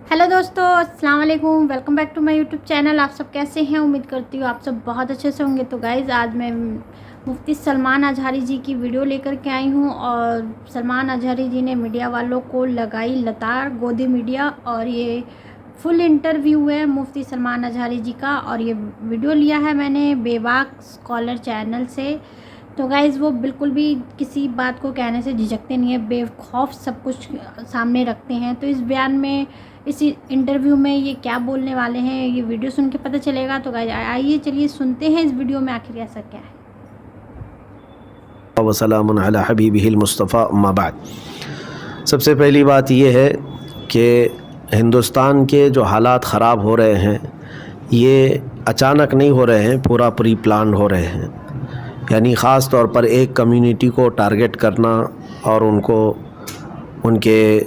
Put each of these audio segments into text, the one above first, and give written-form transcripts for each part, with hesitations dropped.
Hello दोस्तों, अस्सलाम वालेकुम। Welcome back to my YouTube channel. आप सब कैसे हैं? उम्मीद करती हूँ आप सब बहुत अच्छे से होंगे। तो गाइज़, आज मैं मुफ्ती सलमान अज़हरी जी की वीडियो लेकर के आई हूँ और सलमान अज़हरी जी ने मीडिया वालों को लगाई लताड़, गोदी मीडिया। और ये फुल इंटरव्यू है मुफ्ती सलमान अज़हरी जी का और ये वीडियो लिया है मैंने बेबाक स्कॉलर चैनल से। तो गाइज़, वो बिल्कुल भी किसी बात को कहने से झिझकते नहीं है, बेखौफ सब कुछ सामने रखते हैं। तो इस बयान में, इसी इंटरव्यू में ये क्या बोलने वाले हैं, ये वीडियो सुन के पता चलेगा। तो गाइस आइए चलिए सुनते हैं इस वीडियो में आखिर ऐसा क्या है। वसलामुन अला हबीबिहिल मुस्तफ़ा अम्मा बाद। सबसे पहली बात ये है कि हिंदुस्तान के जो हालात ख़राब हो रहे हैं ये अचानक नहीं हो रहे हैं, पूरा प्री प्लान हो रहे हैं। यानी ख़ास तौर पर एक कम्युनिटी को टारगेट करना और उनको उनके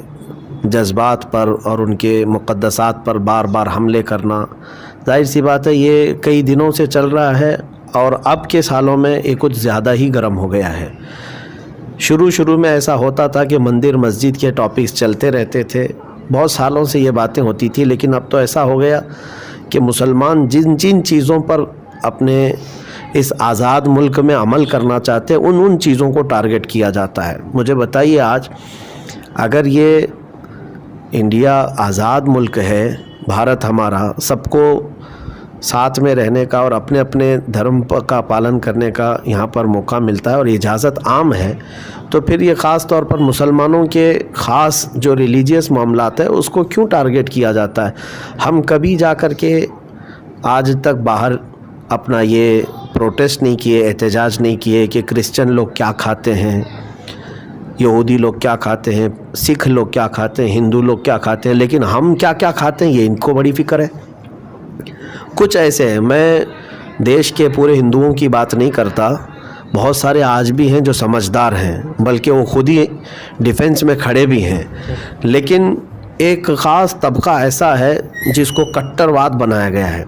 जज्बात पर और उनके मुक़द्दसात पर बार बार हमले करना, जाहिर सी बात है ये कई दिनों से चल रहा है और अब के सालों में ये कुछ ज़्यादा ही गर्म हो गया है। शुरू में ऐसा होता था कि मंदिर मस्जिद के टॉपिक्स चलते रहते थे, बहुत सालों से ये बातें होती थी, लेकिन अब तो ऐसा हो गया कि मुसलमान जिन जिन चीज़ों पर अपने इस आज़ाद मुल्क में अमल करना चाहते हैं उन चीज़ों को टारगेट किया जाता है। मुझे बताइए, आज अगर ये इंडिया आज़ाद मुल्क है, भारत हमारा, सबको साथ में रहने का और अपने अपने धर्म का पालन करने का यहाँ पर मौका मिलता है और इजाज़त आम है, तो फिर ये ख़ास तौर पर मुसलमानों के ख़ास जो रिलीजियस मामलात है उसको क्यों टारगेट किया जाता है? हम कभी जा कर के आज तक बाहर अपना ये प्रोटेस्ट नहीं किए, एहतजाज नहीं किए कि क्रिश्चियन लोग क्या खाते हैं, यहूदी लोग क्या खाते हैं, सिख लोग क्या खाते हैं, हिंदू लोग क्या खाते हैं, लेकिन हम क्या क्या खाते हैं ये इनको बड़ी फ़िक्र है। कुछ ऐसे हैं, मैं देश के पूरे हिंदुओं की बात नहीं करता, बहुत सारे आज भी हैं जो समझदार हैं, बल्कि वो खुद ही डिफेंस में खड़े भी हैं, लेकिन एक ख़ास तबका ऐसा है जिसको कट्टरवाद बनाया गया है।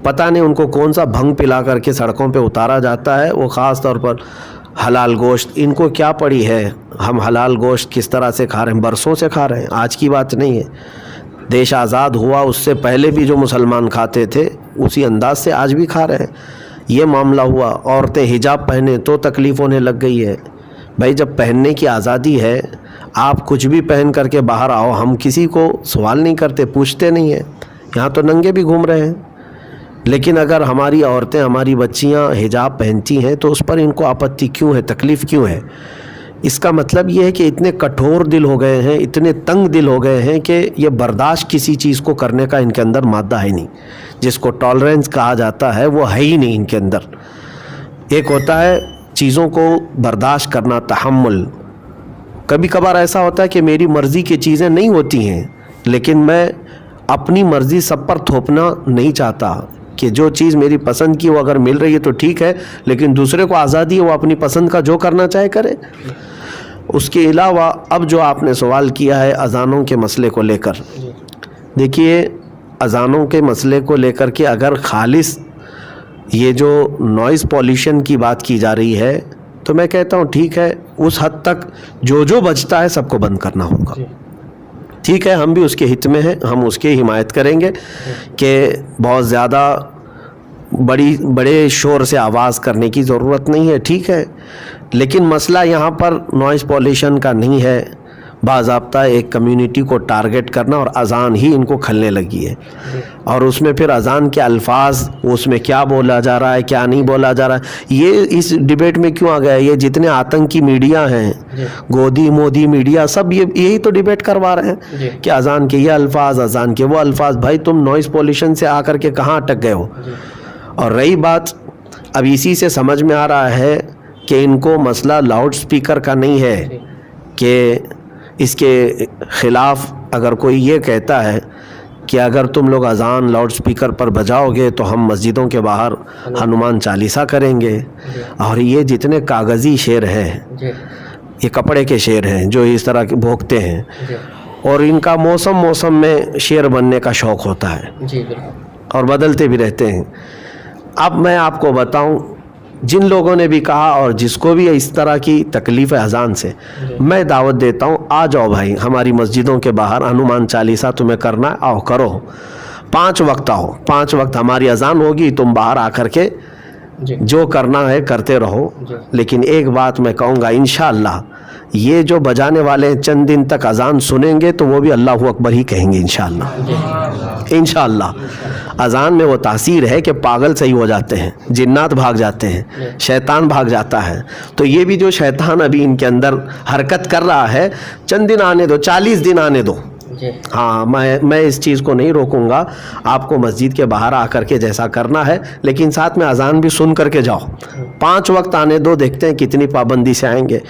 पता नहीं उनको कौन सा भंग पिला करके सड़कों पे उतारा जाता है। वो ख़ास तौर पर हलाल गोश्त, इनको क्या पड़ी है हम हलाल गोश्त किस तरह से खा रहे हैं, बरसों से खा रहे हैं, आज की बात नहीं है। देश आज़ाद हुआ उससे पहले भी जो मुसलमान खाते थे उसी अंदाज से आज भी खा रहे हैं। ये मामला हुआ, औरतें हिजाब पहने तो तकलीफ़ होने लग गई है। भाई, जब पहनने की आज़ादी है, आप कुछ भी पहन करके बाहर आओ, हम किसी को सवाल नहीं करते, पूछते नहीं हैं। यहाँ तो नंगे भी घूम रहे हैं, लेकिन अगर हमारी औरतें, हमारी बच्चियाँ हिजाब पहनती हैं तो उस पर इनको आपत्ति क्यों है, तकलीफ़ क्यों है? इसका मतलब ये है कि इतने कठोर दिल हो गए हैं, इतने तंग दिल हो गए हैं कि ये बर्दाश्त किसी चीज़ को करने का इनके अंदर मादा है नहीं, जिसको टॉलरेंस कहा जाता है वो है ही नहीं इनके अंदर। एक होता है चीज़ों को बर्दाश्त करना, तहम्मुल। कभी कभार ऐसा होता है कि मेरी मर्ज़ी की चीज़ें नहीं होती हैं, लेकिन मैं अपनी मर्ज़ी सब पर थोपना नहीं चाहता कि जो चीज़ मेरी पसंद की वो अगर मिल रही है तो ठीक है, लेकिन दूसरे को आज़ादी है वो अपनी पसंद का जो करना चाहे करे। उसके अलावा अब जो आपने सवाल किया है अज़ानों के मसले को लेकर, देखिए अज़ानों के मसले को लेकर के अगर खालिस ये जो नॉइज़ पॉल्यूशन की बात की जा रही है तो मैं कहता हूँ ठीक है, उस हद तक जो बचता है सबको बंद करना होगा। ठीक है, हम भी उसके हित में हैं, हम उसकी हिमायत करेंगे कि बहुत ज़्यादा बड़े शोर से आवाज़ करने की ज़रूरत नहीं है, ठीक है। लेकिन मसला यहाँ पर नॉइज़ पॉल्यूशन का नहीं है, बाज़ाब्ता एक कम्युनिटी को टारगेट करना, और अज़ान ही इनको खलने लगी है। और उसमें फिर अज़ान के अल्फाज, उसमें क्या बोला जा रहा है क्या नहीं बोला जा रहा है, ये इस डिबेट में क्यों आ गया? ये जितने आतंकी मीडिया हैं, गोदी मोदी मीडिया, सब यही तो डिबेट करवा रहे हैं कि अज़ान के ये अल्फाज, अज़ान के वो अल्फाज। भाई, तुम नॉइज़ पॉल्यूशन से आकर के कहाँ अटक गए हो? और रही बात, अब इसी से समझ में आ रहा है कि इनको मसला लाउड स्पीकर का नहीं है कि इसके ख़िलाफ़ अगर कोई ये कहता है कि अगर तुम लोग अज़ान लाउड स्पीकर पर बजाओगे तो हम मस्जिदों के बाहर हनुमान चालीसा करेंगे। और ये जितने कागज़ी शेर हैं, ये कपड़े के शेर हैं जो इस तरह के भोंकते हैं, और इनका मौसम में शेर बनने का शौक़ होता है और बदलते भी रहते हैं। अब मैं आपको बताऊं जिन लोगों ने भी कहा और जिसको भी इस तरह की तकलीफ़ है अजान से, मैं दावत देता हूँ, आ जाओ भाई हमारी मस्जिदों के बाहर हनुमान चालीसा तुम्हें करना है, आओ करो। 5 वक्त आओ, 5 वक्त हमारी अजान होगी, तुम बाहर आकर के जो करना है करते रहो। लेकिन एक बात मैं कहूँगा, इंशाअल्लाह ये जो बजाने वाले चंद दिन तक अजान सुनेंगे तो वो भी अल्लाहु अकबर ही कहेंगे इंशाअल्लाह। इंशाअल्लाह अजान में वो तासीर है कि पागल सही हो जाते हैं, जिन्नात भाग जाते हैं, शैतान भाग जाता है। तो ये भी जो शैतान अभी इनके अंदर हरकत कर रहा है, चंद दिन आने दो, 40 दिन आने दो। हाँ, मैं इस चीज़ को नहीं रोकूंगा, आपको मस्जिद के बाहर आकर के जैसा करना है, लेकिन साथ में अजान भी सुन करके जाओ। 5 वक्त आने दो, देखते हैं कितनी पाबंदी से आएंगे।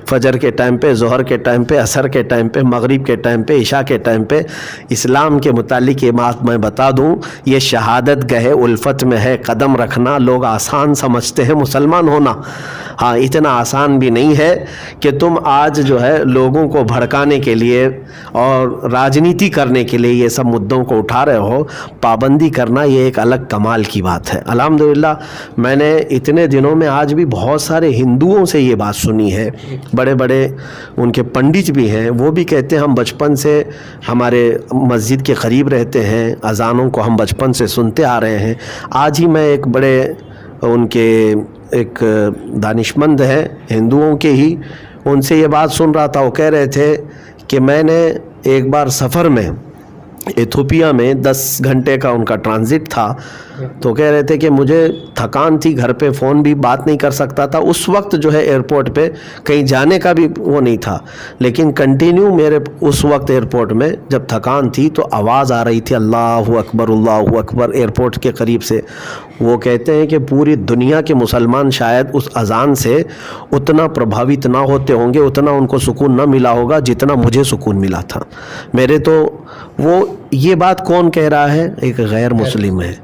फजर के टाइम पे, ज़ोहर के टाइम पे, असर के टाइम पे, मगरिब के टाइम पे, इशा के टाइम पे। इस्लाम के मुतालिक ये बात मैं बता दूं, ये शहादत गहे उल्फत में है कदम रखना। लोग आसान समझते हैं मुसलमान होना, हाँ इतना आसान भी नहीं है कि तुम आज जो है लोगों को भड़काने के लिए और राजनीति करने के लिए ये सब मुद्दों को उठा रहे हो। पाबंदी करना ये एक अलग कमाल की बात है। अल्हम्दुलिल्लाह मैंने इतने दिनों में आज भी बहुत सारे हिंदुओं से ये बात सुनी है, बड़े बड़े उनके पंडित भी हैं, वो भी कहते हैं हम बचपन से हमारे मस्जिद के करीब रहते हैं, अजानों को हम बचपन से सुनते आ रहे हैं। आज ही मैं एक बड़े उनके एक दानिशमंद हैं हिंदुओं के ही, उनसे ये बात सुन रहा था। वो कह रहे थे कि मैंने एक बार सफ़र में इथोपिया में 10 घंटे का उनका ट्रांजिट था, तो कह रहे थे कि मुझे थकान थी, घर पे फ़ोन भी बात नहीं कर सकता था उस वक्त, जो है एयरपोर्ट पे कहीं जाने का भी वो नहीं था, लेकिन कंटिन्यू मेरे उस वक्त एयरपोर्ट में जब थकान थी तो आवाज़ आ रही थी अल्लाहु अकबर एयरपोर्ट के करीब से। वो कहते हैं कि पूरी दुनिया के मुसलमान शायद उस अजान से उतना प्रभावित ना होते होंगे, उतना उनको सुकून ना मिला होगा जितना मुझे सुकून मिला था मेरे। तो वो ये बात कौन कह रहा है? एक गैर मुस्लिम है।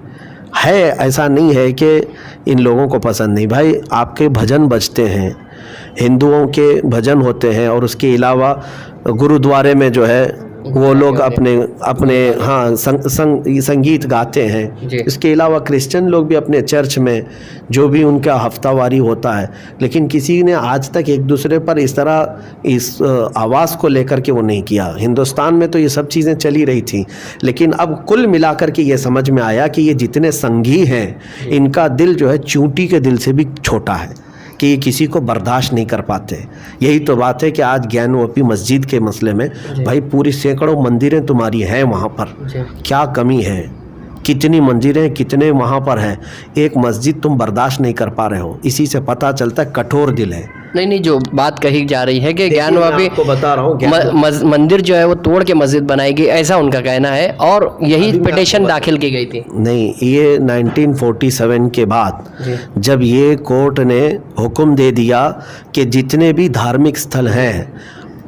ऐसा नहीं है कि इन लोगों को पसंद नहीं। भाई आपके भजन बजते हैं, हिंदुओं के भजन होते हैं, और उसके अलावा गुरुद्वारे में जो है वो लोग अपने हाँ संगीत गाते हैं। इसके अलावा क्रिश्चियन लोग भी अपने चर्च में जो भी उनका हफ्तावारी होता है, लेकिन किसी ने आज तक एक दूसरे पर इस तरह इस आवाज़ को लेकर के वो नहीं किया। हिंदुस्तान में तो ये सब चीज़ें चली रही थी, लेकिन अब कुल मिलाकर के ये समझ में आया कि ये जितने संघी हैं इनका दिल जो है चूंटी के दिल से भी छोटा है, कि ये किसी को बर्दाश्त नहीं कर पाते। यही तो बात है कि आज ज्ञानवापी मस्जिद के मसले में भाई पूरी सैकड़ों मंदिरें तुम्हारी हैं, वहाँ पर क्या कमी है? कितनी मंदिरें कितने वहाँ पर हैं, एक मस्जिद तुम बर्दाश्त नहीं कर पा रहे हो। इसी से पता चलता है कठोर दिल है। नहीं, जो बात कही जा रही है कि ज्ञानवापी को बता रहा हूँ मंदिर जो है वो तोड़ के मस्जिद बनाएगी, ऐसा उनका कहना है, और यही पिटीशन दाखिल की गई थी। नहीं, ये 1947 के बाद जब ये कोर्ट ने हुक्म दे दिया कि जितने भी धार्मिक स्थल हैं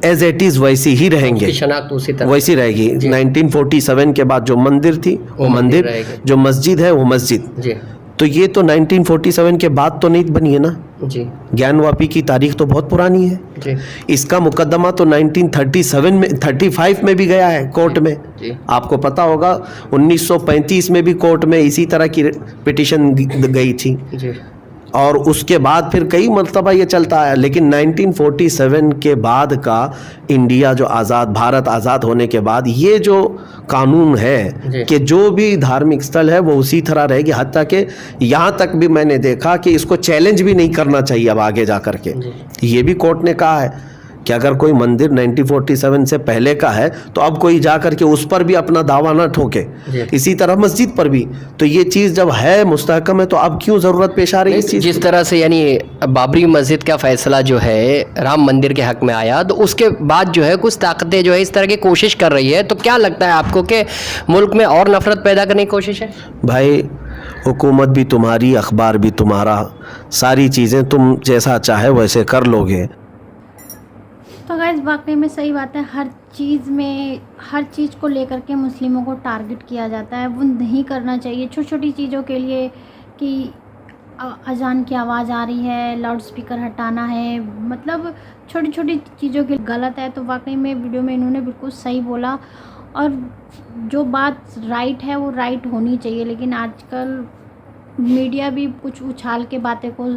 एज इट इज़ वैसी ही रहेंगे, शनाख्त उसी तरह वैसी रहेगी। 1947 के बाद जो मंदिर थी वो मंदिर, जो मस्जिद है वो मस्जिद। तो ये तो 1947 के बाद तो नहीं बनी है ना जी। ज्ञानवापी की तारीख तो बहुत पुरानी है जी। इसका मुकदमा तो 1937 में 35 में भी गया है कोर्ट में जी। आपको पता होगा 1935 में भी कोर्ट में इसी तरह की पिटीशन गई थी जी। और उसके बाद फिर कई मरतबा ये चलता है। लेकिन 1947 के बाद का इंडिया जो भारत आज़ाद होने के बाद ये जो कानून है कि जो भी धार्मिक स्थल है वो उसी तरह रहेगी, हत्ता कि यहाँ तक भी मैंने देखा कि इसको चैलेंज भी नहीं करना चाहिए अब आगे जा कर के। ये भी कोर्ट ने कहा है कि अगर कोई मंदिर 1947 से पहले का है तो अब कोई जा कर के उस पर भी अपना दावा ना ठोके, इसी तरह मस्जिद पर भी। तो ये चीज़ जब है मुस्तहकम है तो अब क्यों ज़रूरत पेश आ रही है इस चीज़? जिस तरह से यानी बाबरी मस्जिद का फैसला जो है राम मंदिर के हक में आया, तो उसके बाद जो है कुछ ताकतें जो है इस तरह की कोशिश कर रही है, तो क्या लगता है आपको कि मुल्क में और नफरत पैदा करने की कोशिश है? भाई हुकूमत भी तुम्हारी, अखबार भी तुम्हारा, सारी चीज़ें तुम जैसा चाहे वैसे कर लोगे। तो गाइस वाकई में सही बात है, हर चीज़ को लेकर के मुस्लिमों को टारगेट किया जाता है। वो नहीं करना चाहिए। छोटी छोटी चीज़ों के लिए कि अजान की आवाज़ आ रही है, लाउड स्पीकर हटाना है, मतलब छोटी छोटी चीज़ों के गलत है। तो वाकई में वीडियो में इन्होंने बिल्कुल सही बोला, और जो बात राइट है वो राइट होनी चाहिए। लेकिन आजकल मीडिया भी कुछ उछाल के बातें को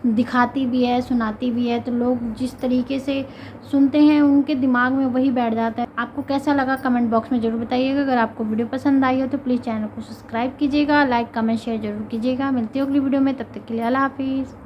दिखाती भी है, सुनाती भी है, तो लोग जिस तरीके से सुनते हैं उनके दिमाग में वही बैठ जाता है। आपको कैसा लगा कमेंट बॉक्स में ज़रूर बताइएगा। अगर आपको वीडियो पसंद आई हो तो प्लीज़ चैनल को सब्सक्राइब कीजिएगा, लाइक कमेंट शेयर जरूर कीजिएगा। मिलती हूँ अगली वीडियो में, तब तक के लिए अल्लाह हाफिज़।